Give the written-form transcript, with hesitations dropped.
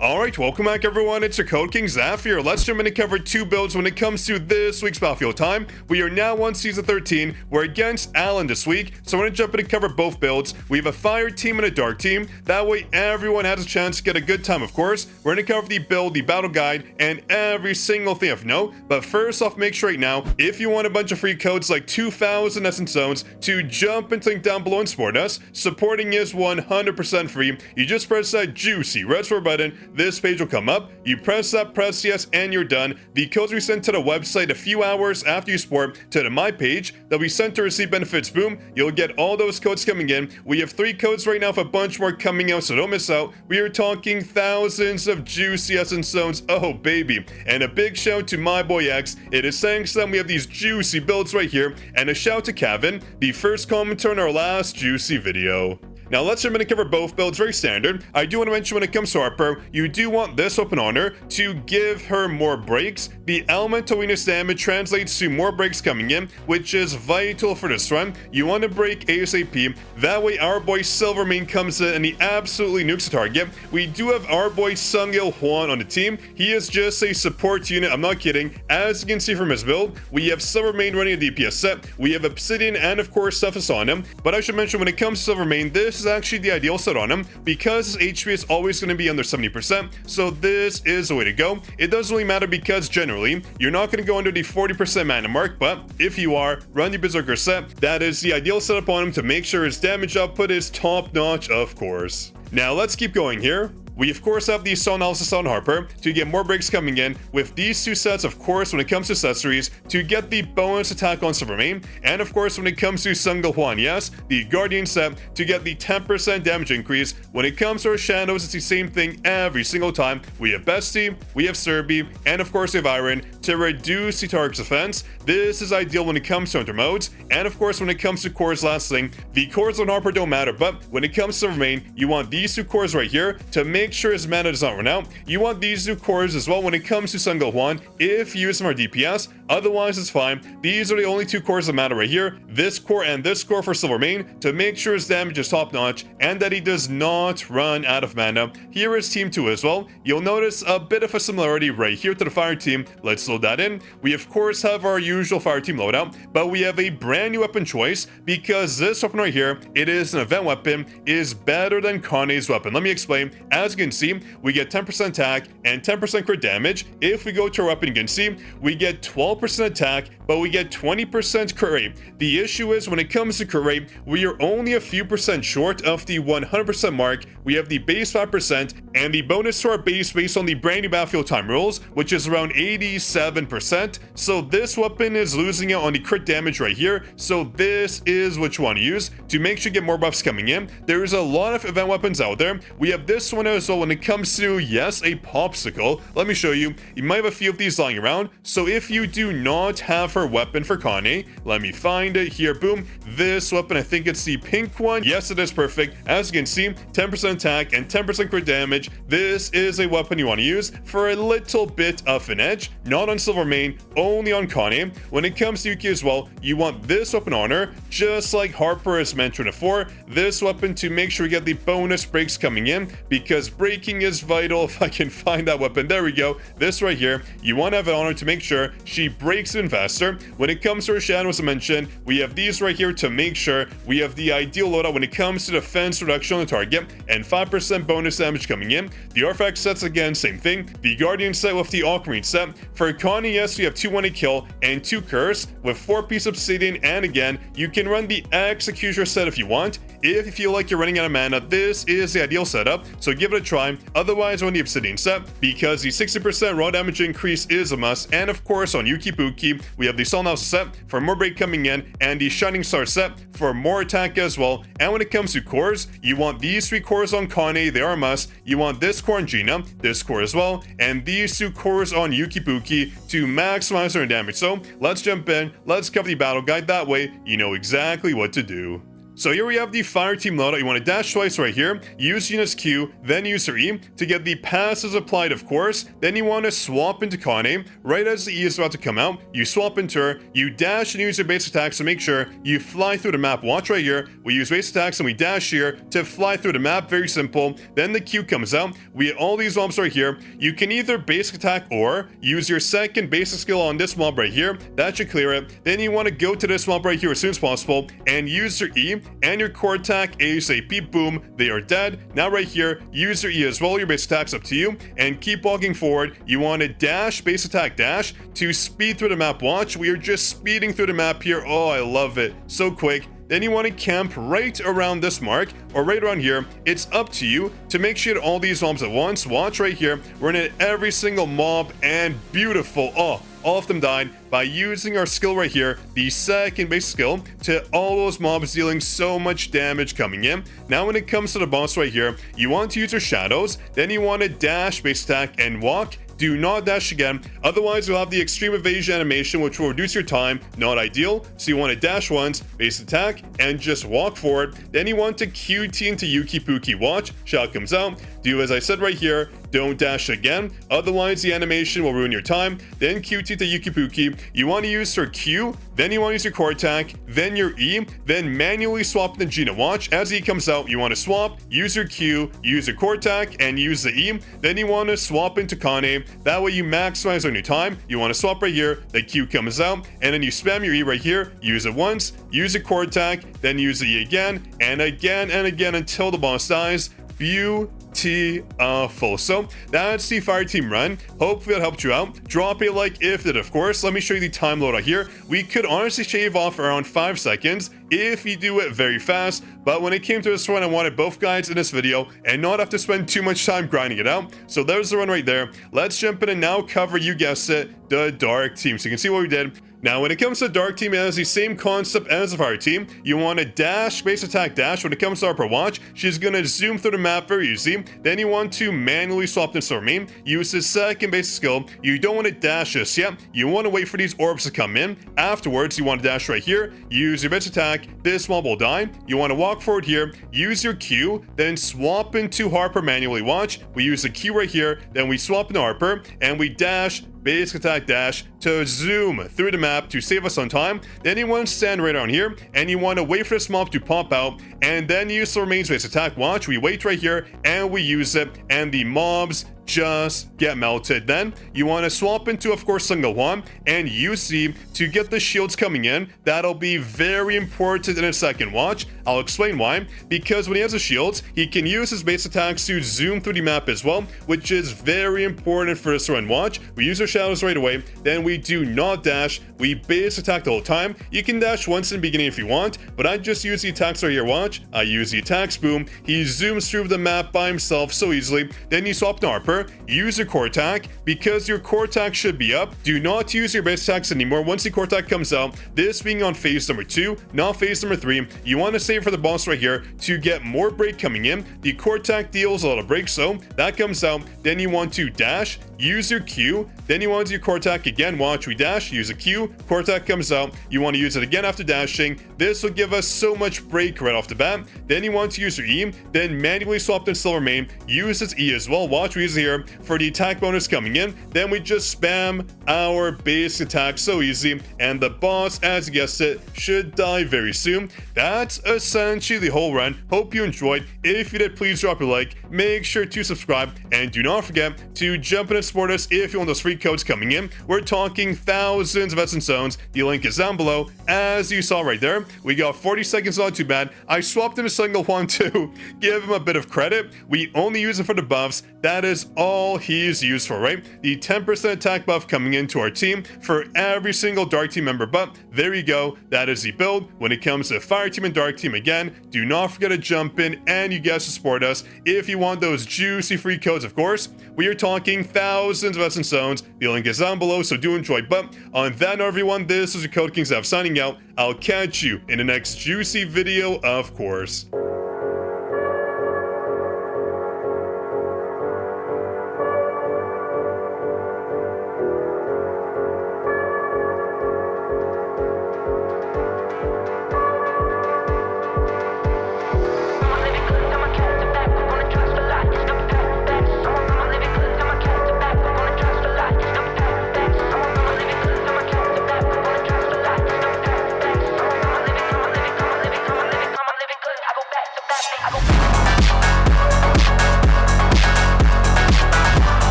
Alright, welcome back everyone, it's your Code King Zaf here. Let's jump in and cover two builds when it comes to this week's Battlefield time. We are now on Season 13, we're against ALLON this week, so we're going to jump in and cover both builds. We have a fire team and a dark team, that way everyone has a chance to get a good time of course. We're going to cover the build, the battle guide, and every single thing of note. But first off, make sure right now, if you want a bunch of free codes like 2,000 essence zones, to jump and link down below and support us. Supporting is 100% free. You just press that juicy red support button. This page will come up, you press that, press yes, and you're done. The codes we sent to the website a few hours after you support to the My page. They'll be sent to receive benefits, boom. You'll get all those codes coming in. We have 3 codes right now with a bunch more coming out, so don't miss out. We are talking thousands of juicy essence zones, oh baby. And a big shout to my boy X. It is thanks to them we have these juicy builds right here. And a shout to Kevin, the first commenter on our last juicy video. Now let's jump in and cover both builds, very standard. I do want to mention when it comes to Harper, you do want this weapon on her to give her more breaks. The elemental weakness damage translates to more breaks coming in, which is vital for this run. You want to break ASAP, that way our boy Silvermane comes in and he absolutely nukes the target. We do have our boy Sungil Hwan on the team. He is just a support unit, I'm not kidding. As you can see from his build, we have Silvermane running a DPS set, we have Obsidian and of course Cephas on him. But I should mention when it comes to Silvermane, this is actually the ideal set on him because his HP is always going to be under 70%, so this is the way to go. It doesn't really matter because generally you're not going to go under the 40% mana mark, but if you are, run the Berserker set. That is the ideal setup on him to make sure his damage output is top notch, of course. Now let's keep going here. We of course have the Soul Analysis on Harper to get more breaks coming in with these 2 sets, of course when it comes to accessories to get the bonus attack on Silvermane, and of course when it comes to Sungil Hwan, yes, the Guardian set to get the 10% damage increase. When it comes to our Shadows, it's the same thing every single time. We have Bestie, we have Serbi, and of course we have Iron to reduce the target's defense. This is ideal when it comes to Hunter modes, and of course when it comes to cores, last thing, the cores on Harper don't matter, but when it comes to Silvermane, you want these 2 cores right here to make sure his mana does not run out. You want these 2 cores as well when it comes to Sungil Hwan if you use them for DPS, otherwise it's fine. These are the only 2 cores that matter right here, this core and this core for Silvermane, to make sure his damage is top notch and that he does not run out of mana. Here is team 2 as well. You'll notice a bit of a similarity right here to the fire team. Let's load that in. We of course have our usual fire team loadout, but we have a brand new weapon choice because this weapon right here, it is an event weapon, is better than Kane's weapon. Let me explain. As you can see, we get 10% attack and 10% crit damage. If we go to our weapon, you can see we get 12% attack, but we get 20% crit rate. The issue is when it comes to crit rate, we are only a few percent short of the 100% mark. We have the base 5% and the bonus to our base based on the brand new Battlefield time rules, which is around 87%. So this weapon is losing out on the crit damage right here. So this is what you want to use to make sure you get more buffs coming in. There's a lot of event weapons out there. We have this one as well when it comes to, yes, a popsicle. Let me show you. You might have a few of these lying around. So if you do not have her weapon for Kane, let me find it here. Boom. This weapon, I think it's the pink one. Yes, it is perfect. As you can see, 10% attack and 10% crit damage. This is a weapon you want to use for a little bit of an edge. Not on Silvermane, only on Kane. When it comes to Yuki as well, you want this weapon on her, just like Harper has mentioned before. This weapon to make sure you get the bonus breaks coming in, because breaking is vital. If I can find that weapon, there we go. This right here, you want to have it on her to make sure she breaks in faster. When it comes to her shadows, as I mentioned, we have these right here to make sure we have the ideal loadout when it comes to defense reduction on the target and 5% bonus damage coming in. The artifact sets, again, same thing. The Guardian set with the Aquamarine set. For Kane, yes, we have 2 1 kill and 2 curse with 4 piece obsidian, and again, you can run the Executioner set if you want. If you feel like you're running out of mana, this is the ideal setup, so give it a try. Otherwise, run the Obsidian set because the 60% raw damage increase is a must. And of course, on Yuki Buki, we have the Soul Analysis set for more break coming in and the Shining Star set for more attack as well. And when it comes to cores, you want these 3 cores on Kane, they are a must. You want this core on Gina, this core as well, and these 2 cores on Yuki Buki to maximize their damage. So let's jump in, let's cover the battle guide, that way you know exactly what to do. So here we have the fire team loadout. You want to dash twice right here, use Yuna's Q, then use her E to get the passes applied, of course. Then you want to swap into Kane. Right as the E is about to come out, you swap into her, you dash and use your base attacks to make sure you fly through the map. Watch right here. We use base attacks and we dash here to fly through the map. Very simple. Then the Q comes out. We get all these mobs right here. You can either basic attack or use your second basic skill on this mob right here. That should clear it. Then you want to go to this mob right here as soon as possible and use your E and your core attack ASAP. Boom, they are dead. Now right here, use your E as well. Your base attacks up to you and keep walking forward. You want to dash, base attack, dash to speed through the map. Watch, we are just speeding through the map here. Oh, I love it. So quick. Then you want to camp right around this mark or right around here. It's up to you to make sure you hit all these mobs at once. Watch right here. We're gonna hit every single mob and beautiful. Oh, all of them died by using our skill right here, the second base skill, to all those mobs dealing so much damage coming in. Now when it comes to the boss right here, you want to use your shadows. Then you want to dash, base attack, and walk. Do not dash again, otherwise you'll have the extreme evasion animation, which will reduce your time. Not ideal. So you want to dash once, base attack, and just walk forward. Then you want to QT into Yuki Puki. Watch, shout comes out. Do as I said right here, don't dash again, otherwise the animation will ruin your time. Then QT to Yuki Puki. You want to use her Q, then you want to use your core attack, then your E, then manually swap the Gina. Watch, as E comes out, you want to swap, use your Q, use your core attack, and use the E. Then you want to swap into Kane. That way you maximize on your time. You want to swap right here, the Q comes out, and then you spam your E right here, use it once, use a core attack, then use the E again, and again, and again until the boss dies. Beautiful. So that's the fire team run. Hopefully that helped you out. Drop a like if it, of course. Let me show you the time loadout here. We could honestly shave off around 5 seconds if you do it very fast, but when it came to this run, I wanted both guides in this video and not have to spend too much time grinding it out. So there's the run right there. Let's jump in and now cover, you guessed it, the dark team. So you can see what we did. Now, when it comes to Dark Team, it has the same concept as the Fire Team. You want to dash, base attack, dash. When it comes to Harper, watch, she's going to zoom through the map very easy. Then you want to manually swap into her main. Use the second basic skill. You don't want to dash just yet. You want to wait for these orbs to come in. Afterwards, you want to dash right here. Use your base attack. This mob will die. You want to walk forward here. Use your Q. Then swap into Harper manually. Watch. We use the Q right here. Then we swap into Harper. And we dash, basic attack, dash to zoom through the map to save us on time. Then you want to stand right on here and you want to wait for this mob to pop out and then use the remains base attack. Watch, we wait right here and we use it and the mobs just get melted. Then you want to swap into, of course, Sungwon and UC to get the shields coming in. That'll be very important in a second. Watch, I'll explain why. Because when he has the shields, he can use his base attacks to zoom through the map as well, which is very important for this run. Watch, we use our shadows right away, then we do not dash, we base attack the whole time. You can dash once in the beginning if you want, but I just use the attacks right here. Watch, I use the attacks, boom, he zooms through the map by himself so easily. Then you swap to Harper, use your core attack. Because your core attack should be up, do not use your base attacks anymore once the core attack comes out, this being on phase number 2, not phase number 3. You want to save for the boss right here to get more break coming in. The core attack deals a lot of break, so that comes out. Then you want to dash, use your Q, then you want to do your core attack again. Watch, we dash, use a Q, core attack comes out, you want to use it again after dashing. This will give us so much break right off the bat. Then you want to use your E, then manually swap in Silver Main, use his E as well. Watch, we use it here for the attack bonus coming in. Then we just spam our base attack so easy, and the boss, as you guessed it, should die very soon. That's essentially the whole run. Hope you enjoyed. If you did, please drop a like, make sure to subscribe, and do not forget to jump in and support us if you want those free codes coming in. We're talking thousands of essence zones. The link is down below. As you saw right there, we got 40 seconds, not too bad. I swapped in a single one to give him a bit of credit. We only use him for the buffs. That is all he's used for, right? The 10% attack buff coming into our team for every single Dark Team member. But there you go. That is the build. When it comes to Fire Team and Dark Team, again, do not forget to jump in and you guys to support us if you want those juicy free codes, of course. We are talking thousands of essence zones. The link is down below, so do enjoy. But on that note, everyone, this is your Code King Zaf signing out. I'll catch you in the next juicy video, of course.